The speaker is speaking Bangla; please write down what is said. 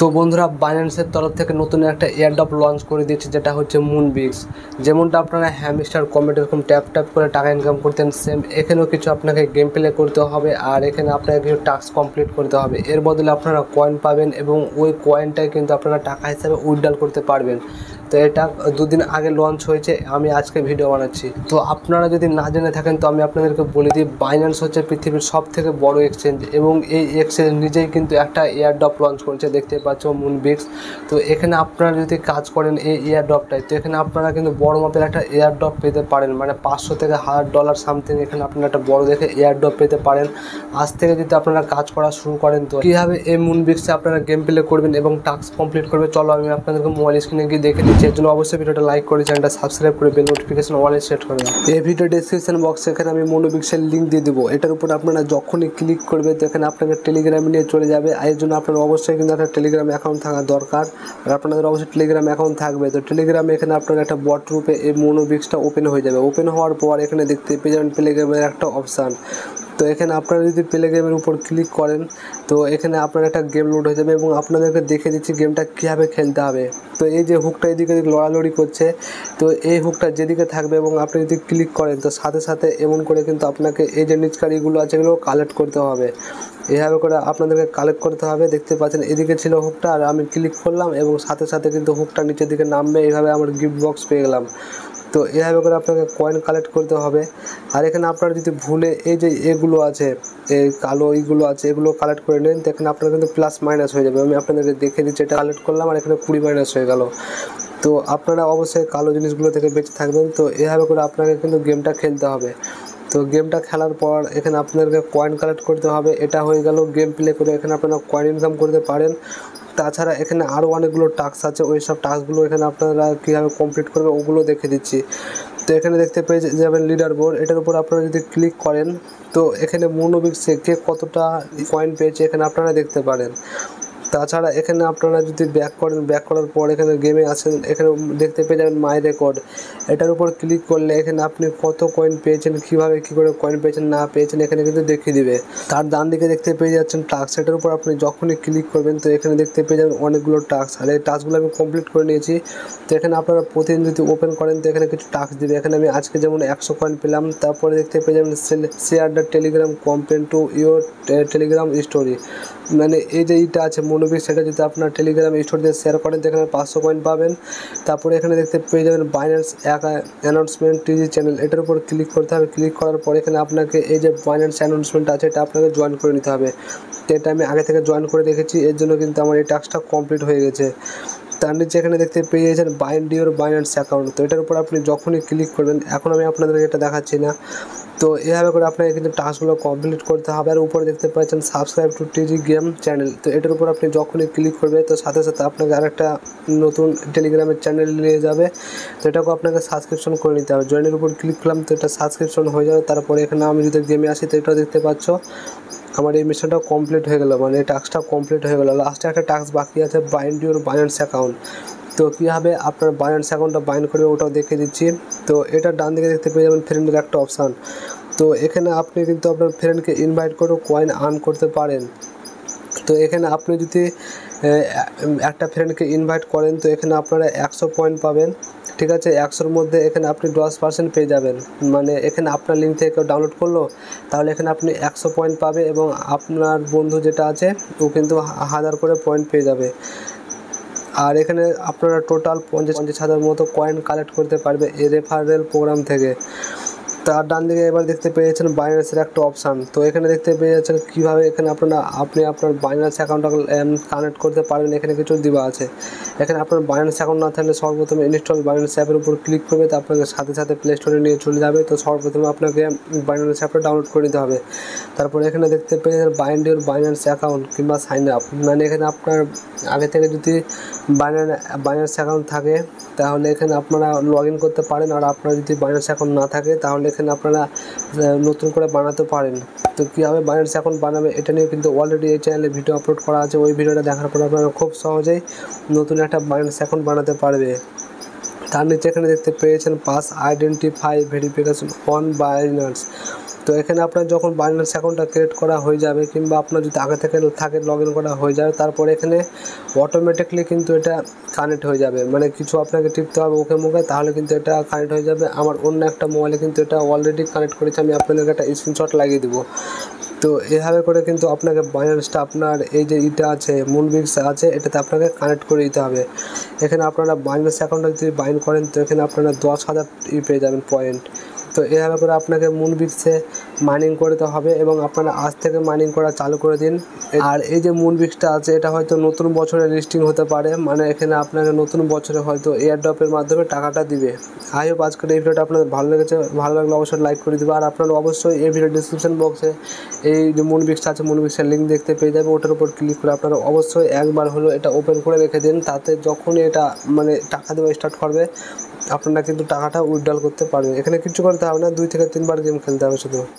তো বন্ধুরা, বাইন্যান্সের তরফ থেকে নতুন একটা এয়ারড্রপ লঞ্চ করে দিয়েছে, যেটা হচ্ছে মুনবিক্স। যেমনটা আপনারা হ্যামস্টার কমেট এরকম ট্যাপ ট্যাপ করে টাকা ইনকাম করতেন, সেম এখানেও কিছু আপনাকে গেম প্লে করতে হবে, আর এখানে আপনাকে কিছু টাস্ক কমপ্লিট করতে হবে। এর বদলে আপনারা কয়েন পাবেন এবং ওই কয়েনটাই কিন্তু আপনারা টাকা হিসাবে উইথড্রল করতে পারবেন। তো এটা দুদিন আগে লঞ্চ হয়েছে, আমি আজকে ভিডিও বানাচ্ছি। তো আপনারা যদি না জেনে থাকেন তো আমি আপনাদেরকে বলে দিই, বাইন্যান্স হচ্ছে পৃথিবীর সব থেকে বড় এক্সচেঞ্জ এবং এই এক্সচেঞ্জ নিজেই কিন্তু একটা এয়ারড্রপ লঞ্চ করেছে, দেখতে পাচ্ছ মুনবিক্স। তো এখানে আপনারা যদি কাজ করেন এই এয়ারড্রপটায়, তো এখানে আপনারা কিন্তু বড় মাপের একটা এয়ারড্রপ পেতে পারেন, মানে 500 থেকে $1000 সামথিং এখানে আপনারা একটা বড় দেখে এয়ারড্রপ পেতে পারেন। আজ থেকে যদি আপনারা কাজ করা শুরু করেন, তো কীভাবে এই মুনবিক্সে আপনারা গেম প্লে করবেন এবং টাস্ক কমপ্লিট করবে, চলো আমি আপনাদেরকে মোবাইল স্ক্রিনে গিয়ে দেখে দিচ্ছি। এর জন্য অবশ্যই ভিডিওটা লাইক করে চ্যানেলটা সাবস্ক্রাইব করে বেল নোটিফিকেশন অলে সেট করে দাও। এই ভিডিও ডেসক্রিপশন বক্সে এখানে আমি মুনবিক্সের লিঙ্ক দিয়ে দেবো। এটার উপর আপনারা যখনই ক্লিক করবে তো এখানে আপনাকে টেলিগ্রামে নিয়ে চলে যাবে। এর জন্য আপনার অবশ্যই কিন্তু একটা টেলিগ্রাম অ্যাকাউন্ট থাকা দরকার, আর আপনাদের অবশ্যই টেলিগ্রাম অ্যাকাউন্ট থাকবে। তো টেলিগ্রামে এখানে আপনার একটা বট রূপে এই মুনবিক্সটা ওপেন হয়ে যাবে। ওপেন হওয়ার পর এখানে দেখতে পেয়ে যাবেন টেলিগ্রামের একটা অপশান। তো এখানে আপনারা যদি প্লে গেমের উপর ক্লিক করেন তো এখানে আপনার একটা গেম লোড হয়ে যাবে এবং আপনাদেরকে দেখে দিচ্ছি গেমটা কীভাবে খেলতে হবে। তো এই যে হুকটা এদিকে লড়ালড়ি করছে, তো এই হুকটা যেদিকে থাকবে এবং আপনি যদি ক্লিক করেন তো সাথে সাথে এমন করে কিন্তু আপনাকে এই যে নিচকার এগুলো আছে এগুলো কালেক্ট করতে হবে। এভাবে করে আপনাদেরকে কালেক্ট করতে হবে। দেখতে পাচ্ছেন এদিকে ছিল হুকটা আর আমি ক্লিক করলাম এবং সাথে সাথে কিন্তু হুকটা নিচের দিকে নামবে। এইভাবে আমার গিফট বক্স পেয়ে গেলাম। তো এভাবে করে আপনাকে কয়েন কালেক্ট করতে হবে। আর এখানে আপনারা যদি ভুলে এই যে এগুলো আছে, এই কালো এইগুলো আছে, এগুলো কালেক্ট করে নেন, তো এখানে আপনার কিন্তু প্লাস মাইনাস হয়ে যাবে। আমি আপনাদেরকে দেখে দিচ্ছি, এটা কালেক্ট করলাম আর এখানে 20 মাইনাস হয়ে গেল। তো আপনারা অবশ্যই কালো জিনিসগুলো থেকে বেঁচে থাকবেন। তো এভাবে করে আপনাকে কিন্তু গেমটা খেলতে হবে। তো গেমটা খেলার পর এখানে আপনাদেরকে কয়েন কালেক্ট করতে হবে। এটা হয়ে গেল গেম প্লে করে এখানে আপনারা কয়েন ইনকাম করতে পারেন। তাছাড়া এখানে আরও অনেকগুলো টাস্ক আছে, ওই সব টাস্কগুলো এখানে আপনারা কীভাবে কমপ্লিট করবে ওগুলো দেখে দিচ্ছি। তো এখানে দেখতে পেয়ে যাবেন লিডার বোর্ড, এটার উপর আপনারা যদি ক্লিক করেন তো এখানে মুনবিক্সে কে কতটা পয়েন্ট পেয়েছে এখানে আপনারা দেখতে পারেন। তাছাড়া এখানে আপনারা যদি ব্যাক করেন, ব্যাক করার পর এখানে গেমে আসেন, এখানে দেখতে পেয়ে যাবেন মাই রেকর্ড। এটার উপর ক্লিক করলে এখানে আপনি কত কয়েন পেয়েছেন, কীভাবে কী করে কয়েন পেয়েছেন না পেয়েছেন এখানে কিন্তু দেখিয়ে দিবে। তার ডান দিকে দেখতে পেয়ে যাচ্ছেন টাস্ক, এটার উপর আপনি যখনই ক্লিক করবেন তো এখানে দেখতে পেয়ে যাবেন অনেকগুলো টাস্ক, আর এই টাস্কগুলো আমি কমপ্লিট করে নিয়েছি। তো এখানে আপনারা প্রতিদিন যদি ওপেন করেন তো এখানে কিছু টাস্ক দিবে। এখানে আমি আজকে যেমন 100 কয়েন পেলাম। তারপরে দেখতে পেয়ে যাবেন share the Telegram campaign to your Telegram story, মানে এই যে এইটা আছে মুনবিক্স, সেটা যদি আপনার টেলিগ্রাম স্টোর দিয়ে শেয়ার করেন তো এখানে 500 কয়েন পাবেন। তারপরে এখানে দেখতে পেয়ে যাবেন বাইন্যান্স অ্যানাউন্সমেন্ট টিজি চ্যানেল, এটার উপর ক্লিক করতে হবে। ক্লিক করার পর এখানে আপনাকে এই যে বাইন্যান্স অ্যানাউন্সমেন্ট আছে এটা আপনাকে জয়েন করে নিতে হবে। তো এটা আমি আগে থেকে জয়েন করে রেখেছি, এর জন্য কিন্তু আমার এই টাস্কটা কমপ্লিট হয়ে গেছে। তার নিচে এখানে দেখতে পেয়ে যাচ্ছেন বাইন্ড ইউর বাইন্যান্স অ্যাকাউন্ট, তো এটার উপর আপনি যখনই ক্লিক করবেন, এখন আমি আপনাদেরকে এটা দেখাচ্ছি না। তো এভাবে করে আপনাকে কিন্তু টাস্কগুলো কমপ্লিট করতে হবে। আর উপরে দেখতে পাচ্ছেন সাবস্ক্রাইব টু টিজি গেম চ্যানেল, তো এটার উপর আপনি যখনই ক্লিক করবে তো সাথে সাথে আপনাকে আরেকটা নতুন টেলিগ্রামের চ্যানেল নিয়ে যাবে। তো এটাকেও আপনাকে সাবস্ক্রিপশন করে নিতে হবে। জয়েনের উপর ক্লিক করলাম তো এটা সাবস্ক্রিপশন হয়ে যাবে। তারপরে এখানে আমি যদি গেমে আসি তো এটাও দেখতে পাচ্ছ আমার এই মিশনটা কমপ্লিট হয়ে গেল, মানে এই টাস্কটা কমপ্লিট হয়ে গেল। লাস্টে একটা টাস্ক বাকি আছে, বাইন্ড ইউর বাইন্যান্স অ্যাকাউন্ট। তো কীভাবে আপনার বাইন্যান্স অ্যাকাউন্টটা বাইন্ড করবে ওটাও দেখে দিচ্ছি। তো এটা ডান দিকে দেখতে পেয়ে যাবেন ফ্রেন্ডের একটা অপশান। তো এখানে আপনি কিন্তু আপনার ফ্রেন্ডকে ইনভাইট করে কয়েন আর্ন করতে পারেন। তো এখানে আপনি যদি একটা ফ্রেন্ডকে ইনভাইট করেন তো এখানে আপনারা 100 পয়েন্ট পাবেন, ঠিক আছে। 100-র মধ্যে এখানে আপনি 10% পেয়ে যাবেন, মানে এখানে আপনার লিঙ্ক থেকে কেউ ডাউনলোড করলো তাহলে এখানে আপনি 100 পয়েন্ট পাবে এবং আপনার বন্ধু যেটা আছে ও কিন্তু 1000 করে পয়েন্ট পেয়ে যাবে। আর এখানে আপনারা টোটাল 50,000 মতো কয়েন কালেক্ট করতে পারবে এই রেফারেল প্রোগ্রাম থেকে। তার ডান দিকে এবার দেখতে পেয়েছেন বাইন্যান্সের একটা অপশান। তো এখানে দেখতে পেয়ে যাচ্ছেন কীভাবে এখানে আপনি আপনার বাইন্যান্স অ্যাকাউন্টটা কানেক্ট করতে পারবেন, এখানে কিছু দেওয়া আছে। এখানে আপনার বাইন্যান্স অ্যাকাউন্ট না থাকলে সর্বপ্রথমে ইনস্টল বাইন্যান্স অ্যাপের উপর ক্লিক করবে, তো আপনাকে সাথে সাথে প্লে স্টোরে নিয়ে চলে যাবে। তো সর্বপ্রথমে আপনাকে বাইন্যান্স অ্যাপটা ডাউনলোড করে নিতে হবে। তারপরে এখানে দেখতে পেয়ে যাবেন বাইন্ড ইউর বাইন্যান্স অ্যাকাউন্ট কিংবা সাইন আপ, মানে এখানে আপনার আগে থেকে যদি বাইন্যান্স অ্যাকাউন্ট থাকে তাহলে এখানে আপনারা লগ ইন করতে পারেন, আর আপনার যদি বাইন্যান্স অ্যাকাউন্ট না থাকে তাহলে এখানে আপনারা নতুন করে বানাতে পারেন। তো কীভাবে বাইন্যান্স অ্যাকাউন্ট বানাবে এটা নিয়ে কিন্তু অলরেডি এই চ্যানেলে ভিডিও আপলোড করা আছে। ওই ভিডিওটা দেখার পর আপনারা খুব সহজেই নতুন একটা বাইন্যান্স অ্যাকাউন্ট বানাতে পারবে। তার নিচে এখানে দেখতে পেয়েছেন pass identify verification on Binance. তো তো এখানে আপনার যখন বাইন্যান্স অ্যাকাউন্টটা ক্রিয়েট করা হয়ে যাবে কিংবা আপনার যদি আগে থেকে থাকে লগ ইন করা হয়ে যাবে, তারপরে এখানে অটোমেটিকলি কিন্তু এটা কানেক্ট হয়ে যাবে। মানে কিছু আপনাকে টিপতে হবে ওকে মুখে, তাহলে কিন্তু এটা কানেক্ট হয়ে যাবে। আমার অন্য একটা মোবাইলে কিন্তু এটা অলরেডি কানেক্ট করেছে, আমি আপনাদেরকে একটা স্ক্রিনশট লাগিয়ে দেবো। তো এভাবে করে কিন্তু আপনাকে বাইন্যান্সটা আপনার এই যে এটা আছে মুনবিক্স আছে এটাতে আপনাকে কানেক্ট করে দিতে হবে। এখানে আপনারা বাইন্যান্স অ্যাকাউন্টটা যদি বাইন্ড করেন তো এখানে আপনারা 10,000 পেয়ে যাবেন পয়েন্ট। তো এভাবে করে আপনাকে মুনবিক্সে মাইনিং করতে হবে এবং আপনারা আজ থেকে মাইনিং করা চালু করে দিন। আর এই যে মুনবিক্সটা আছে এটা হয়তো নতুন বছরে লিস্টিং হতে পারে, মানে এখানে আপনাকে নতুন বছরে হয়তো এয়ারড্রপের মাধ্যমে টাকাটা দিবে। আই হোপ আজকের এই ভিডিওটা আপনাদের ভালো লেগেছে, ভালো লাগলে অবশ্যই লাইক করে দেবে। আর আপনারা অবশ্যই এই ভিডিও ডিসক্রিপশন বক্সে এই যে মুনবিক্সটা আছে মুনবিক্সের লিঙ্ক দেখতে পেয়ে যাবে, ওটার উপর ক্লিক করে আপনারা অবশ্যই একবার হলো এটা ওপেন করে রেখে দিন। তাতে যখনই এটা মানে টাকা দেওয়া স্টার্ট করবে আপনারা কিন্তু টাকাটা উইথড্রল করতে পারবেন। এখানে কিছু করতে হবে না, 2 থেকে 3 বার গেম খেলতে হবে শুধু।